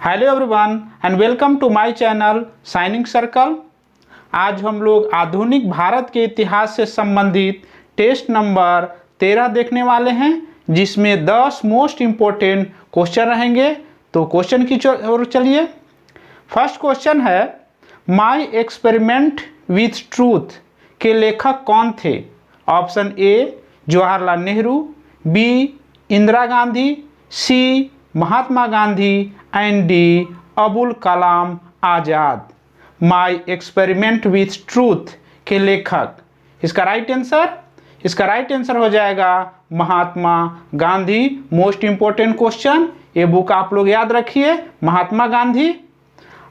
Hello everyone and welcome to my channel shining circle. आज हम लोग आधुनिक भारत के इतिहास से संबंधित टेस्ट नंबर 13 देखने वाले हैं, जिसमें 10 मोस्ट इम्पोर्टेंट क्वेश्चन रहेंगे। तो क्वेश्चन की ओर चलिए। फर्स्ट क्वेश्चन है, माय एक्सपेरिमेंट विथ ट्रूथ के लेखक कौन थे? Option A Jawaharlal Nehru, B Indira Gandhi, C Mahatma Gandhi and D Abul Kalam Azad. My experiment with truth के लेखक, इसका राइट आंसर हो जाएगा Mahatma Gandhi. Most important question, ये बुक आप लोग याद रखिए, महात्मा गांधी।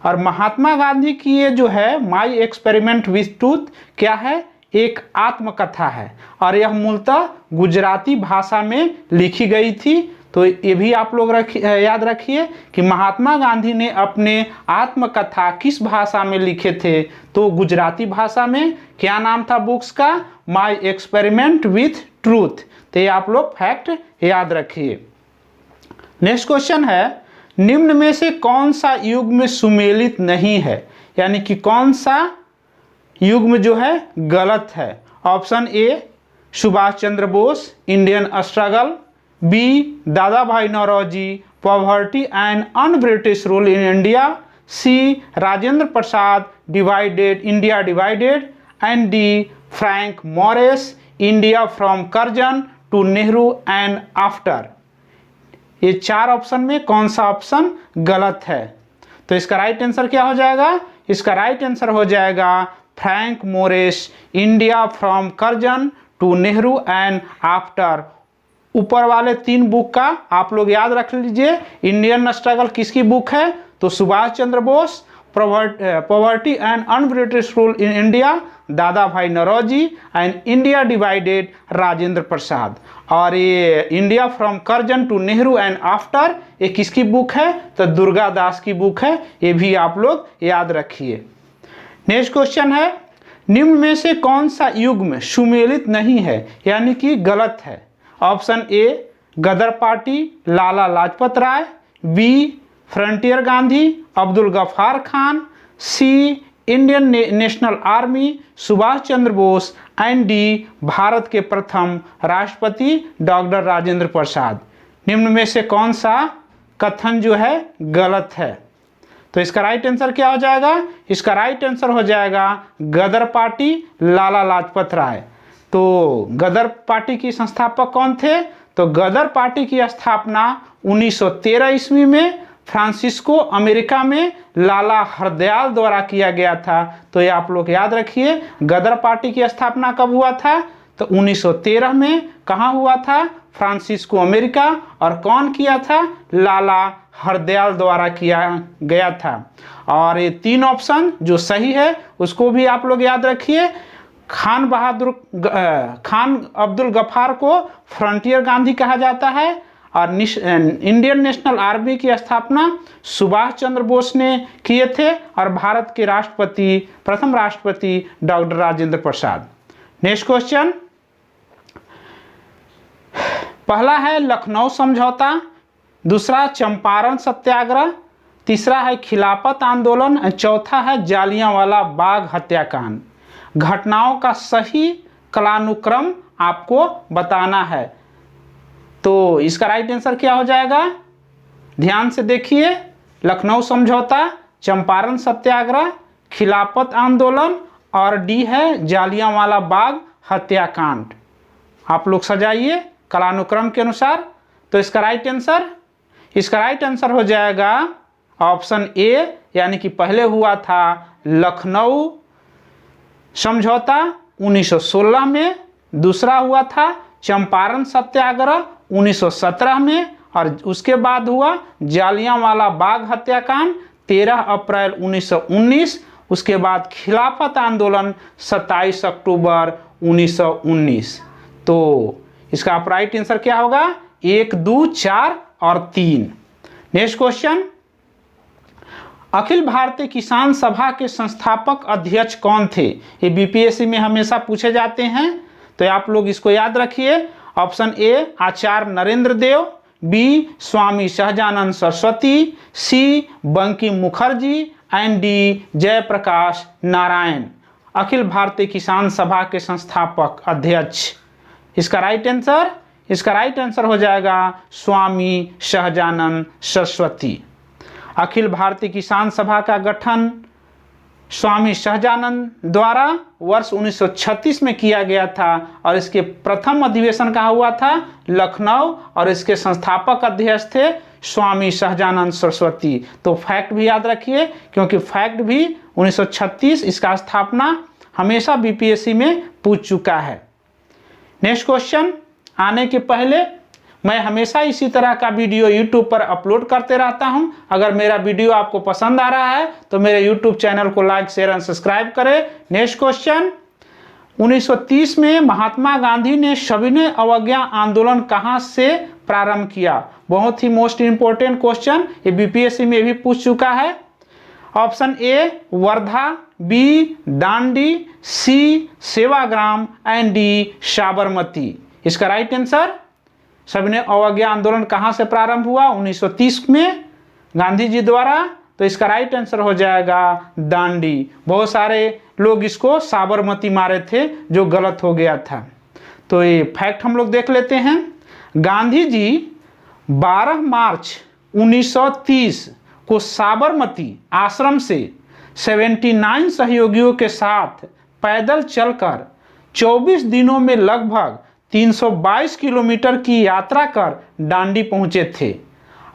और महात्मा गांधी की ये जो है माय एक्सपेरिमेंट विथ ट्रूथ क्या है? एक आत्मकथा है और यह मूलतः गुजराती भाषा में लिखी गई थी। तो ये भी आप लोग याद रखिए कि महात्मा गांधी ने अपने आत्मकथा किस भाषा में लिखे थे? तो गुजराती भाषा में। क्या नाम था बुक्स का? My experiment with truth. तो ये आप लोग फैक्ट याद रखिए। नेक्स्ट क्वेश्चन है, निम्न में से कौन सा युग्म सुमेलित नहीं है? यानी कि कौन सा युग्म जो है गलत है? Option A Subhash Chandra Bose, Indian struggle, B Dadabhai Naoroji, poverty and un British rule in India, C Rajendra Prasad, divided India divided and D Frank Moraes, India from Curzon to Nehru and after. ये चार ऑप्शन में कौन सा ऑप्शन गलत है? तो इसका राइट आंसर क्या हो जाएगा? इसका राइट आंसर हो जाएगा Frank Moraes, India from Curzon to Nehru and after. ऊपर वाले तीन बुक का आप लोग याद रख लीजिए। इंडियन स्ट्रगल किसकी बुक है? तो Subhash Chandra Bose, poverty and un British rule in India Dadabhai Naoroji and India divided Rajendra Prasad. और ये India from Curzon to Nehru and after ये किसकी बुक है? तो दुर्गा दास की बुक है। ये भी आप लोग याद रखिए। नेक्स्ट क्वेश्चन है, निम्न में से कौन सा युग्म सुमेलित नहीं है यानी कि गलत है? Option A Ghadar party Lala Lajpat Rai, B frontier Gandhi Abdul Ghaffar Khan, C Indian National Army Subhash Chandra Bose and D Bharat के प्रथम राष्ट्रपति डॉक्टर राजेंद्र प्रसाद। निम्न में से कौन सा कथन जो है गलत है? तो इसका राइट आंसर क्या हो जाएगा? इसका राइट आंसर हो जाएगा गदर पार्टी लाला लाजपत राय। तो गदर पार्टी की संस्थापक कौन थे? तो गदर पार्टी की स्थापना 1913 ईस्वी में फ्रांसिस्को अमेरिका में लाला हरदयाल द्वारा किया गया था। तो ये आप लोग याद रखिए, गदर पार्टी की स्थापना कब हुआ था? तो 1913 में। कहाँ हुआ था? Francisco America. और कौन किया था? लाला हरदयाल द्वारा किया गया था। और ये तीन ऑप्शन जो सही है उसको भी आप लोग याद रखिए। खान अब्दुल गफ्फार को फ्रंटियर गांधी कहा जाता है और इंडियन नेशनल आर्मी की स्थापना सुभाष चंद्र बोस ने किए थे और भारत के प्रथम राष्ट्रपति डॉक्टर राजेंद्र प्रसाद। नेक्स्ट क्वेश्चन, पहला है लखनऊ समझौता, दूसरा चंपारण सत्याग्रह, तीसरा है खिलाफत आंदोलन और चौथा है जालियांवाला बाग हत्याकांड। घटनाओं का सही कालानुक्रम आपको बताना है। तो इसका राइट आंसर क्या हो जाएगा? ध्यान से देखिए, लखनऊ समझौता, चंपारण सत्याग्रह, खिलाफत आंदोलन और डी है जालियांवाला बाग हत्याकांड। आप लोग सजाइए कालानुक्रम के अनुसार। तो इसका राइट आंसर हो जाएगा ऑप्शन ए, यानी कि पहले हुआ था लखनऊ समझौता 1916 में, दूसरा हुआ था चंपारण सत्याग्रह 1917 में और उसके बाद हुआ जालियांवाला बाग हत्याकांड 13 अप्रैल 1919। उसके बाद खिलाफत आंदोलन 27 अक्टूबर 1919। तो इसका राइट आंसर क्या होगा? 1, 2, 4 और 3। नेक्स्ट क्वेश्चन, अखिल भारतीय किसान सभा के संस्थापक अध्यक्ष कौन थे? ये बीपीएससी में हमेशा पूछे जाते हैं, तो आप लोग इसको याद रखिए। Option A Acharya Narendra Dev, B Swami Sahajanand Saraswati, C Bankim Mukherjee and D Jayaprakash Narayan, Akhil Bharatiya Kisan सभा के संस्थापक अध्यक्ष। इसका राइट आंसर हो जाएगा स्वामी सहजानंद सरस्वती। अखिल भारतीय किसान सभा का गठन स्वामी सहजानंद द्वारा वर्ष 1936 में किया गया था और इसके प्रथम अधिवेशन कहाँ हुआ था? लखनऊ, और इसके संस्थापक अध्यक्ष थे स्वामी सहजानंद सरस्वती। तो फैक्ट भी याद रखिए, क्योंकि फैक्ट भी 1936 इसका स्थापना हमेशा बीपीएससी में पूछ चुका है। नेक्स्ट क्वेश्चन आने के पहले मैं हमेशा इसी तरह का वीडियो YouTube पर अपलोड करते रहता हूं। अगर मेरा वीडियो आपको पसंद आ रहा है तो मेरे YouTube चैनल को लाइक, शेयर एंड सब्सक्राइब करें। नेक्स्ट क्वेश्चन, 1930 में महात्मा गांधी ने सविनय अवज्ञा आंदोलन कहां से प्रारंभ किया? बहुत ही मोस्ट इंपोर्टेंट क्वेश्चन, ये बीपीएससी में भी पूछ चुका है। Option A Wardha, B Dandi, C Sevagram and D Sabarmati. इसका राइट आंसर, सविनय अवज्ञा आंदोलन कहां से प्रारंभ हुआ? 1930 में गांधी जी द्वारा। तो इसका राइट आंसर हो जाएगा दांडी। बहुत सारे लोग इसको साबरमती मारे थे, जो गलत हो गया था। तो ये फैक्ट हम लोग देख लेते हैं। गांधी जी 12 मार्च 1930 को साबरमती आश्रम से 79 सहयोगियों के साथ पैदल चलकर 24 दिनों में लगभग 322 किलोमीटर की यात्रा कर दांडी पहुंचे थे,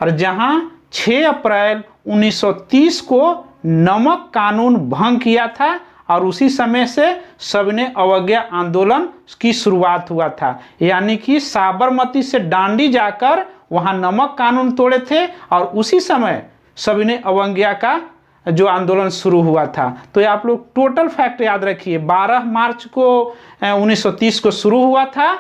और जहां 6 अप्रैल 1930 को नमक कानून भंग किया था और उसी समय से सविनय अवज्ञा आंदोलन की शुरुआत हुआ था। यानी कि साबरमती से दांडी जाकर वहां नमक कानून तोड़े थे और उसी समय सविनय अवज्ञा का जो आंदोलन शुरू हुआ था। तो ये आप लोग टोटल फैक्ट याद रखिए। 12 मार्च को 1930 को शुरू हुआ था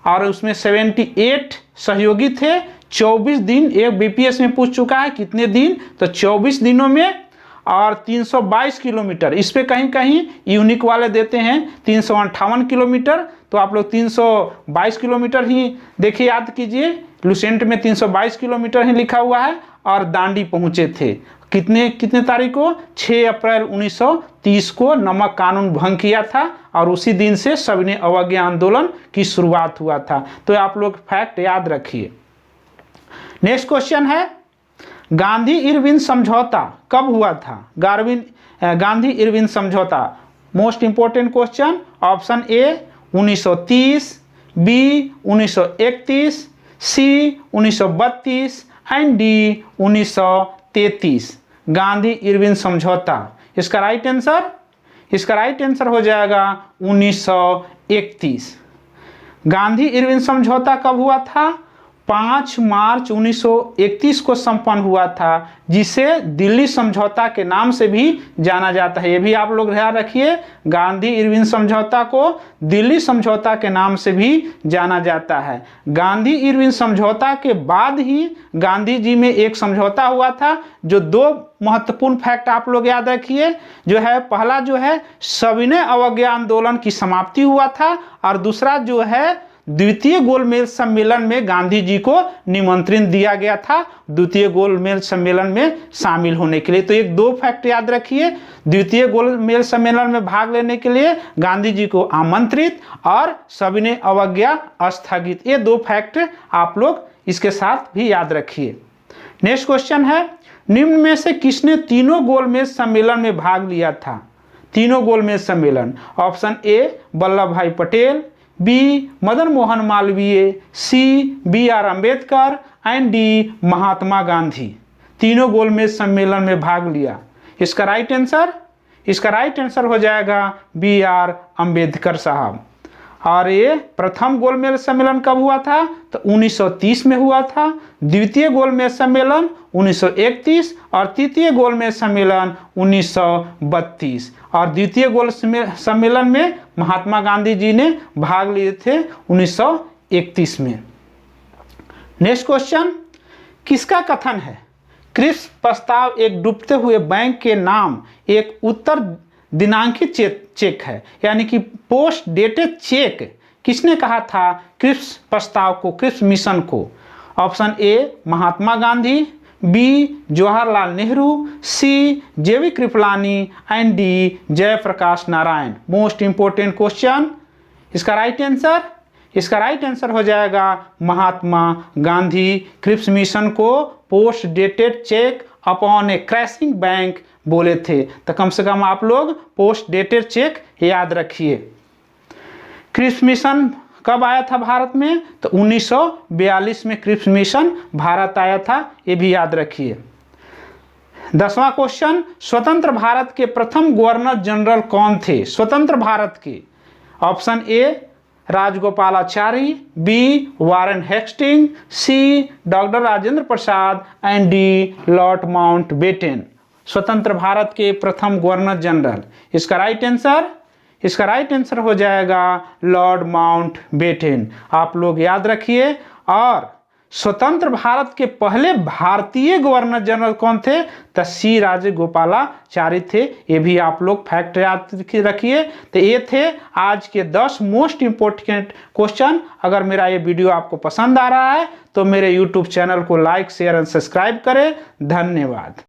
और उसमें 78 सहयोगी थे। 24 दिन, एक बीपीएस में पूछ चुका है कितने दिन, तो 24 दिनों में, और 322 किलोमीटर। इस पे कहीं कहीं यूनिक वाले देते हैं 358 किलोमीटर, तो आप लोग 322 किलोमीटर ही देखिए, याद कीजिए। लुसेंट में 322 किलोमीटर ही लिखा हुआ है और दांडी पहुंचे थे कितने तारीख को? 6 अप्रैल 1930 को नमक कानून भंग किया था और उसी दिन से सविनय अवज्ञा आंदोलन की शुरुआत हुआ था। तो आप लोग फैक्ट याद रखिए। नेक्स्ट क्वेश्चन है, गांधी इरविन समझौता कब हुआ था? गांधी इरविन समझौता, most important question. Option A 1930, B 1931, C 1932 and D 1933। Gandhi Irwin समझौता, इसका राइट आंसर हो जाएगा 1931। गांधी इरविन समझौता कब हुआ था? 5 मार्च 1931 को संपन्न हुआ था, जिसे दिल्ली समझौता के नाम से भी जाना जाता है। ये भी आप लोग ध्यान रखिए, गांधी इरविन समझौता को दिल्ली समझौता के नाम से भी जाना जाता है। गांधी इरविन समझौता के बाद ही गांधी जी में एक समझौता हुआ था, जो 2 महत्वपूर्ण फैक्ट आप लोग याद रखिए। जो है, पहला जो है सविनय अवज्ञा आंदोलन की समाप्ति हुआ था, और दूसरा जो है द्वितीय गोलमेज सम्मेलन में गांधी जी को निमंत्रण दिया गया था द्वितीय गोलमेज सम्मेलन में शामिल होने के लिए। तो एक 2 फैक्ट याद रखिए, द्वितीय गोलमेज सम्मेलन में भाग लेने के लिए गांधी जी को आमंत्रित और सविनय अवज्ञा स्थगित। ये 2 फैक्ट आप लोग इसके साथ भी याद रखिए। नेक्स्ट क्वेश्चन है, निम्न में से किसने तीनों गोलमेज सम्मेलन में भाग लिया था? तीनों गोलमेज सम्मेलन। Option A Vallabhbhai Patel, B Madan Mohan Malaviya, C BR Ambedkar and D Mahatma Gandhi. तीनों गोलमेज सम्मेलन में भाग लिया। इसका राइट आंसर हो जाएगा BR अम्बेडकर साहब। और ये प्रथम गोलमेज सम्मेलन कब हुआ था? तो 1930 में हुआ था। द्वितीय गोलमेज सम्मेलन 1931 और तृतीय गोलमेज सम्मेलन 1932। और द्वितीय गोल सम्मेलन में महात्मा गांधी जी ने भाग लिए थे 1931 में। नेक्स्ट क्वेश्चन, किसका कथन है क्रिप्स प्रस्ताव एक डूबते हुए बैंक के नाम एक उत्तर दिनांकित चेक है? यानी कि पोस्ट डेटेड चेक किसने कहा था क्रिप्स प्रस्ताव को, क्रिप्स मिशन को? Option A Mahatma Gandhi, B Jawaharlal Nehru, C JB Kripalani and D Jayaprakash Narayan. Most important question, इसका राइट आंसर हो जाएगा महात्मा गांधी। क्रिप्स मिशन को post dated cheque upon a crashing bank बोले थे, तो कम से कम आप लोग पोस्ट डेटेड चेक याद रखिए। क्रिप्स मिशन कब आया था भारत में? तो 1942 में क्रिप्स मिशन भारत आया था, ये भी याद रखिए। 10वां क्वेश्चन, स्वतंत्र भारत के प्रथम गवर्नर जनरल कौन थे? स्वतंत्र भारत के, option A Rajagopalachari, B Warren Hastings, C doctor Rajendra Prasad and D Lord Mountbatten. स्वतंत्र भारत के प्रथम गवर्नर जनरल, इसका राइट आंसर हो जाएगा लॉर्ड माउंटबेटन। आप लोग याद रखिए। और स्वतंत्र भारत के पहले भारतीय गवर्नर जनरल कौन थे? तो सी राजगोपालाचारी थे। ये भी आप लोग फैक्ट याद रखिए। तो ये थे आज के 10 मोस्ट इंपोर्टेंट क्वेश्चन। अगर मेरा ये वीडियो आपको पसंद आ रहा है तो मेरे यूट्यूब चैनल को लाइक, शेयर एंड सब्सक्राइब करें। धन्यवाद।